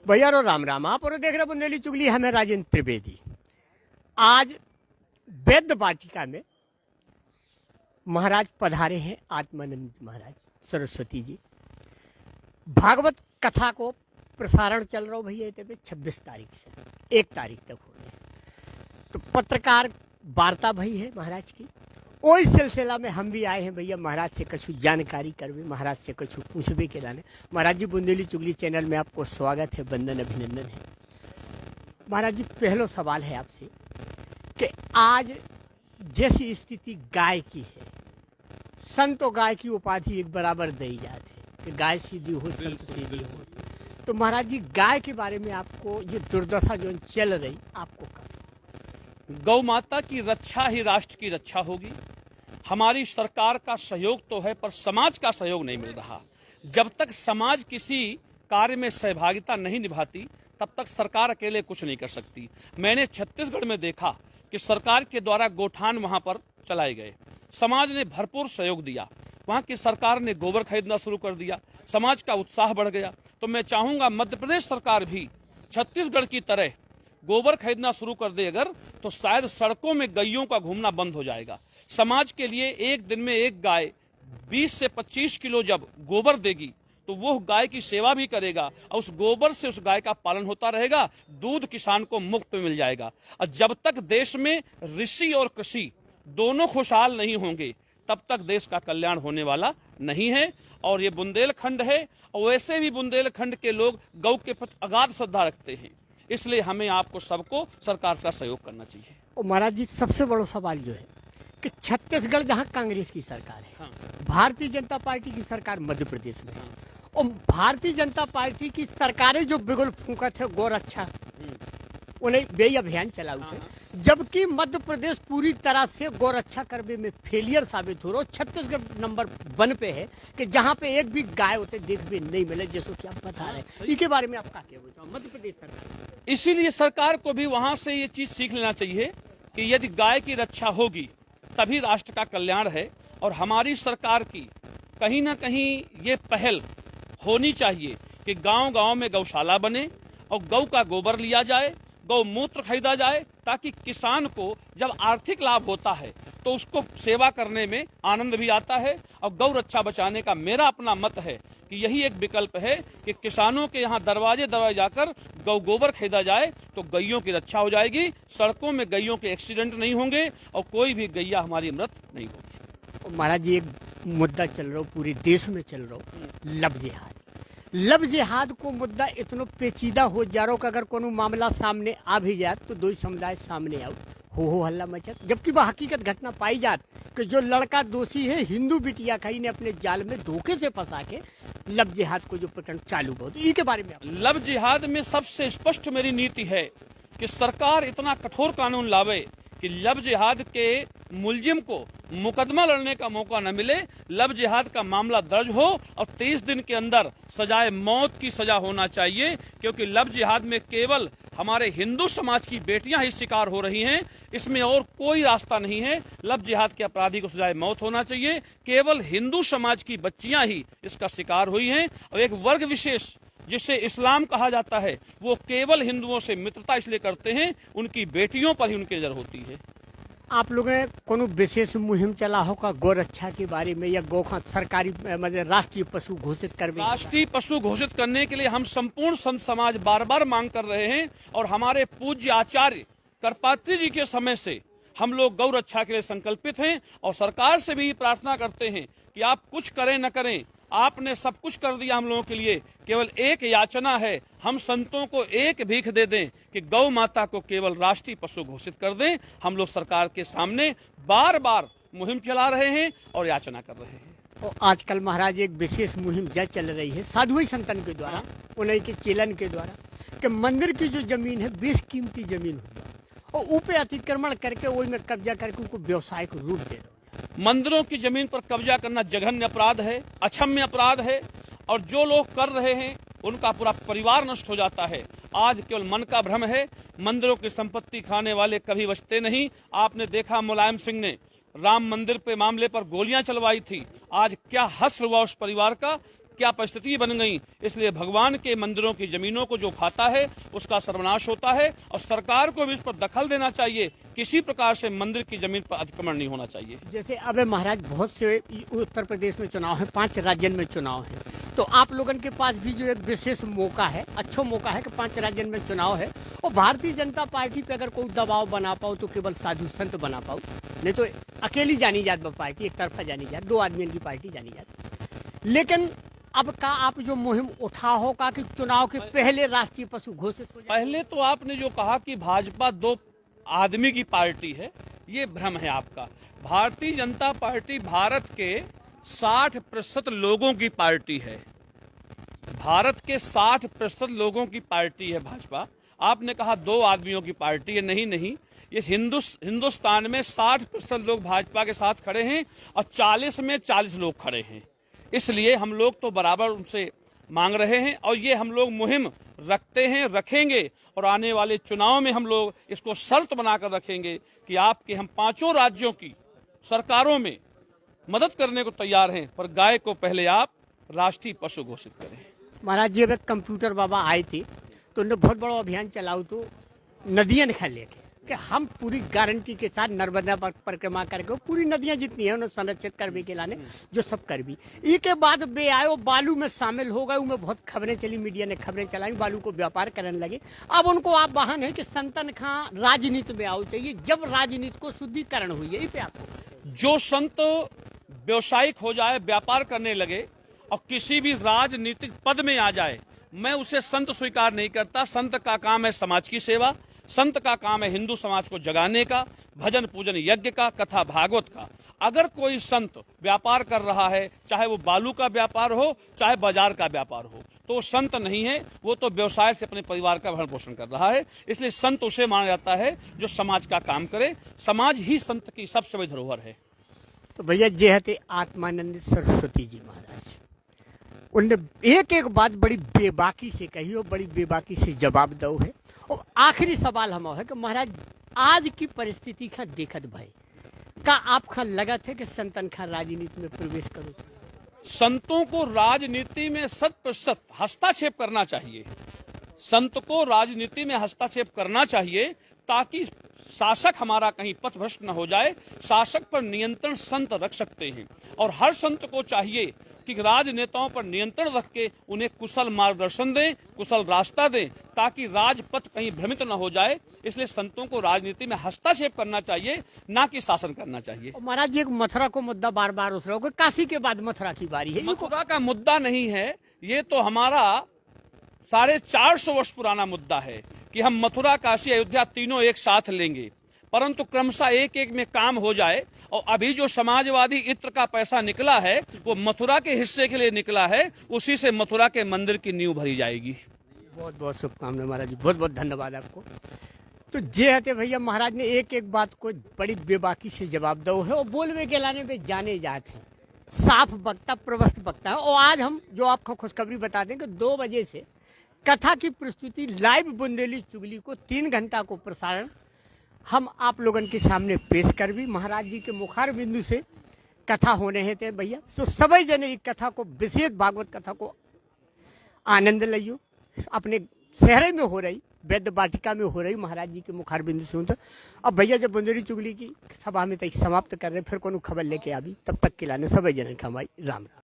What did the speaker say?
भैया रो राम राम। आप और देख रहे बुंदेली चुगली, हमें राजेंद्र त्रिवेदी। आज वैद्य वाटिका में महाराज पधारे हैं, आत्मानंद महाराज सरस्वती जी। भागवत कथा को प्रसारण चल रहा हो भैया 26 तारीख से 1 तारीख तक हो रहे। तो पत्रकार वार्ता भई है महाराज की, वही सिलसिला में हम भी आए हैं भैया महाराज से कछु जानकारी करवे, महाराज से कछु पूछबे के लाने। महाराज जी, बुंदेली चुगली चैनल में आपको स्वागत है, वंदन अभिनंदन है। महाराज जी, पहला सवाल है आपसे कि आज जैसी स्थिति गाय की है, संत और गाय की उपाधि एक बराबर दी जाती है कि गाय सीधी हो संत सीधी हो। तो महाराज जी, गाय के बारे में आपको ये दुर्दशा जो चल रही आपको गौ माता की रक्षा ही राष्ट्र की रक्षा होगी। हमारी सरकार का सहयोग तो है, पर समाज का सहयोग नहीं मिल रहा। जब तक समाज किसी कार्य में सहभागिता नहीं निभाती, तब तक सरकार अकेले कुछ नहीं कर सकती। मैंने छत्तीसगढ़ में देखा कि सरकार के द्वारा गोठान वहां पर चलाए गए, समाज ने भरपूर सहयोग दिया। वहां की सरकार ने गोबर खरीदना शुरू कर दिया, समाज का उत्साह बढ़ गया। तो मैं चाहूंगा मध्य प्रदेश सरकार भी छत्तीसगढ़ की तरह गोबर खरीदना शुरू कर दे अगर, तो शायद सड़कों में गैयों का घूमना बंद हो जाएगा। समाज के लिए एक दिन में एक गाय 20 से 25 किलो जब गोबर देगी, तो वो गाय की सेवा भी करेगा और उस गोबर से उस गाय का पालन होता रहेगा, दूध किसान को मुफ्त में मिल जाएगा। और जब तक देश में ऋषि और कृषि दोनों खुशहाल नहीं होंगे, तब तक देश का कल्याण होने वाला नहीं है। और ये बुंदेलखंड है, और वैसे भी बुंदेलखंड के लोग गौ के प्रति अगाध श्रद्धा रखते हैं, इसलिए हमें आपको सबको सरकार का सहयोग करना चाहिए। और महाराज जी, सबसे बड़ा सवाल जो है कि छत्तीसगढ़ जहां कांग्रेस की सरकार है, हाँ। भारतीय जनता पार्टी की सरकार मध्य प्रदेश में है, हाँ। और भारतीय जनता पार्टी की सरकारें जो बिगुल फूंकत है गौरक्षा, उन्हें वे अभियान चलाऊ थे, जबकि मध्य प्रदेश पूरी तरह से गौरक्षा करने में फेलियर साबित हो रहा। छत्तीसगढ़ नंबर 1 पे है कि जहां पे एक भी गाय होते देखने नहीं मिले, जैसे कि आप बता रहे हैं। इसके बारे में आप क्या कहना मध्य प्रदेश सरकार? इसीलिए सरकार को भी वहां से ये चीज सीख लेना चाहिए कि यदि गाय की रक्षा होगी तभी राष्ट्र का कल्याण है। और हमारी सरकार की कहीं ना कहीं ये पहल होनी चाहिए कि गांव-गांव में गौशाला बने और गौ का गोबर लिया जाए, गौमूत्र खरीदा जाए, ताकि किसान को जब आर्थिक लाभ होता है तो उसको सेवा करने में आनंद भी आता है। और गौ रक्षा बचाने का मेरा अपना मत है कि यही एक विकल्प है कि किसानों के यहाँ दरवाजे दरवाजे जाकर गौ गोबर खरीदा जाए, तो गैयों की रक्षा हो जाएगी, सड़कों में गैयों के एक्सीडेंट नहीं होंगे और कोई भी गैया हमारी मृत नहीं होगी। महाराज जी, एक मुद्दा चल रहा पूरे देश में चल रहा, लव जिहाद। लव जिहाद को मुद्दा इतना पेचीदा हो जा रहा कि अगर कोनो मामला सामने आ भी जाए तो दो समुदाय सामने आओ, हो हल्ला मचत, जबकि वह हकीकत घटना पाई जात कि जो लड़का दोषी है हिंदू बिटिया खाई ने अपने जाल में धोखे से फंसा के लव जिहाद को जो प्रकरण चालू हो। तो इसके बारे में लव जिहाद में सबसे स्पष्ट मेरी नीति है कि सरकार इतना कठोर कानून लावे कि लव जिहाद के मुलजिम को मुकदमा लड़ने का मौका न मिले, लव जिहाद का मामला दर्ज हो और 30 दिन के अंदर सजाए मौत की सजा होना चाहिए। क्योंकि लव जिहाद में केवल हमारे हिंदू समाज की बेटियां ही शिकार हो रही हैं, इसमें और कोई रास्ता नहीं है। लव जिहाद के अपराधी को सजाए मौत होना चाहिए। केवल हिंदू समाज की बच्चियां ही इसका शिकार हुई हैं, और एक वर्ग विशेष जिसे इस्लाम कहा जाता है, वो केवल हिंदुओं से मित्रता इसलिए करते हैं, उनकी बेटियों पर ही उनकी नजर होती है। आप लोगों ने कोनो विशेष मुहिम चला होगा गौ रक्षा के बारे में, या गौ का सरकारी मतलब राष्ट्रीय पशु घोषित करने? राष्ट्रीय पशु घोषित करने के लिए हम संपूर्ण संत समाज बार बार मांग कर रहे हैं, और हमारे पूज्य आचार्य करपात्री जी के समय से हम लोग गौ रक्षा के लिए संकल्पित हैं। और सरकार से भी प्रार्थना करते हैं कि आप कुछ करें न करें, आपने सब कुछ कर दिया हम लोगों के लिए, केवल एक याचना है, हम संतों को एक भीख दे दें कि गौ माता को केवल राष्ट्रीय पशु घोषित कर दें। हम लोग सरकार के सामने बार बार मुहिम चला रहे हैं और याचना कर रहे हैं। और आजकल महाराज एक विशेष मुहिम चल रही है साधु संतन के द्वारा, उन्हीं के चेलन के द्वारा, कि मंदिर की जो जमीन है बेशकीमती जमीन हो जाए और ऊपर अतिक्रमण करके वही में कब्जा करके उनको व्यवसायिक रूप दे दो। मंदिरों की जमीन पर कब्जा करना जघन्य अपराध है, अक्षम्य अपराध है, और जो लोग कर रहे हैं उनका पूरा परिवार नष्ट हो जाता है। आज केवल मन का भ्रम है, मंदिरों की संपत्ति खाने वाले कभी बचते नहीं। आपने देखा मुलायम सिंह ने राम मंदिर पे मामले पर गोलियां चलवाई थी, आज क्या हश्र हुआ उस परिवार का, क्या परिस्थिति बन गई। इसलिए भगवान के मंदिरों की जमीनों को जो खाता है उसका सर्वनाश होता है और सरकार को भी इस पर दखल देना चाहिए। किसी प्रकार से मंदिर की जमीन पर अतिक्रमण नहीं होना चाहिए। जैसे अब महाराज बहुत से उत्तर प्रदेश में चुनाव है, 5 राज्यों में चुनाव है, तो आप लोगन के पास भी जो एक विशेष मौका है, अच्छा मौका है कि 5 राज्यों में चुनाव है और भारतीय जनता पार्टी पे अगर कोई दबाव बना पाओ तो केवल साधु संत बना पाओ, नहीं तो अकेली जानी जात पार्टी, एक तरफा जानी जात, 2 आदमियों की पार्टी जानी जात। लेकिन अब का आप जो मुहिम उठा होगा कि चुनाव के पहले राष्ट्रीय पशु घोषित हो जाए? पहले तो आपने जो कहा कि भाजपा 2 आदमी की पार्टी है, ये भ्रम है आपका। भारतीय जनता पार्टी भारत के 60% लोगों की पार्टी है। भारत के 60% लोगों की पार्टी है भाजपा। आपने कहा 2 आदमियों की पार्टी है, नहीं, ये हिंदुस्तान में 60% लोग भाजपा के साथ खड़े हैं और 40 में 40 लोग खड़े हैं। इसलिए हम लोग तो बराबर उनसे मांग रहे हैं और ये हम लोग मुहिम रखते हैं, रखेंगे और आने वाले चुनाव में हम लोग इसको शर्त बनाकर रखेंगे कि आपके हम 5 राज्यों की सरकारों में मदद करने को तैयार हैं, पर गाय को पहले आप राष्ट्रीय पशु घोषित करें। महाराज जी, अब एक कंप्यूटर बाबा आए थे तो उन्होंने बहुत बड़ा अभियान चलाओ तो नदियां निखा लेके कि हम पूरी गारंटी के साथ नर्मदा पर परिक्रमा करके पूरी नदियां जितनी हैं उन्हें संरक्षित करने के लाने जो सब कर भी। इसके बाद बे आए वो बालू में शामिल हो गए, उनमें बहुत खबरें चली, मीडिया ने खबरें चलाई, बालू को व्यापार करने लगे। अब उनको आप बहान है कि संतन खां राजनीति में आओ चाहिए, जब राजनीति को शुद्धिकरण हुई है। पे आपको जो संत व्यवसायिक हो जाए, व्यापार करने लगे और किसी भी राजनीतिक पद में आ जाए, मैं उसे संत स्वीकार नहीं करता। संत का काम है समाज की सेवा, संत का काम है हिंदू समाज को जगाने का, भजन पूजन यज्ञ का, कथा भागवत का। अगर कोई संत व्यापार कर रहा है, चाहे वो बालू का व्यापार हो, चाहे बाजार का व्यापार हो, तो वो संत नहीं है, वो तो व्यवसाय से अपने परिवार का भरण पोषण कर रहा है। इसलिए संत उसे माना जाता है जो समाज का काम करे। समाज ही संत की सबसे बड़ी धरोहर है। तो भैया जे हते आत्मानंद सरस्वती जी महाराज, उनने एक एक बात बड़ी बेबाकी से कही और बड़ी बेबाकी से जवाब दो है। और आखिरी सवाल हम है कि महाराज आज की परिस्थिति का देखत भाई का आप खान लगा थे कि संतन खां राजनीति में प्रवेश करो? संतों को राजनीति में 100% हस्तक्षेप करना चाहिए। संत को राजनीति में हस्तक्षेप करना चाहिए ताकि शासक हमारा कहीं पथभ्रष्ट न हो जाए। शासक पर नियंत्रण संत रख सकते हैं और हर संत को चाहिए कि राजनेताओं पर नियंत्रण रख के उन्हें कुशल मार्गदर्शन दें, कुशल रास्ता दें, ताकि राजपथ कहीं भ्रमित न हो जाए। इसलिए संतों को राजनीति में हस्तक्षेप करना चाहिए, ना कि शासन करना चाहिए। महाराज जी, एक मथुरा को मुद्दा बार बार उठ रहा होगा, काशी के बाद मथुरा की बारी है। मथुरा का मुद्दा नहीं है, ये तो हमारा 450 वर्ष पुराना मुद्दा है कि हम मथुरा, काशी, अयोध्या तीनों एक साथ लेंगे, परंतु क्रमशः एक एक में काम हो जाए। और अभी जो समाजवादी इत्र का पैसा निकला है वो मथुरा के हिस्से के लिए निकला है, उसी से मथुरा के मंदिर की नींव भरी जाएगी। बहुत बहुत शुभकामनाएं महाराज जी, बहुत बहुत धन्यवाद आपको। तो जे हते भैया महाराज ने एक एक बात को बड़ी बेबाकी से जवाब दो है और बोलवे के लाने पे जाने जाते हैं, साफ वक्ता, प्रवस्त वक्ता है। और आज हम जो आपको खुशखबरी बता दें कि 2 बजे से कथा की प्रस्तुति लाइव बुंदेली चुगली को 3 घंटा को प्रसारण हम आप लोगन के सामने पेश कर भी। महाराज जी के मुखार बिंदु से कथा होने हैं थे भैया, तो सभी जने इस कथा को, विशेष भागवत कथा को आनंद लियो। अपने शहर में हो रही, वैद्य वाटिका में हो रही, महाराज जी के मुखार बिंदु से होता। अब भैया जब बुंदेली चुगली की सभा में तक समाप्त कर रहे, फिर कोनो खबर लेके आवी, तब तक के लाने सभी जने का हमारी राम राम।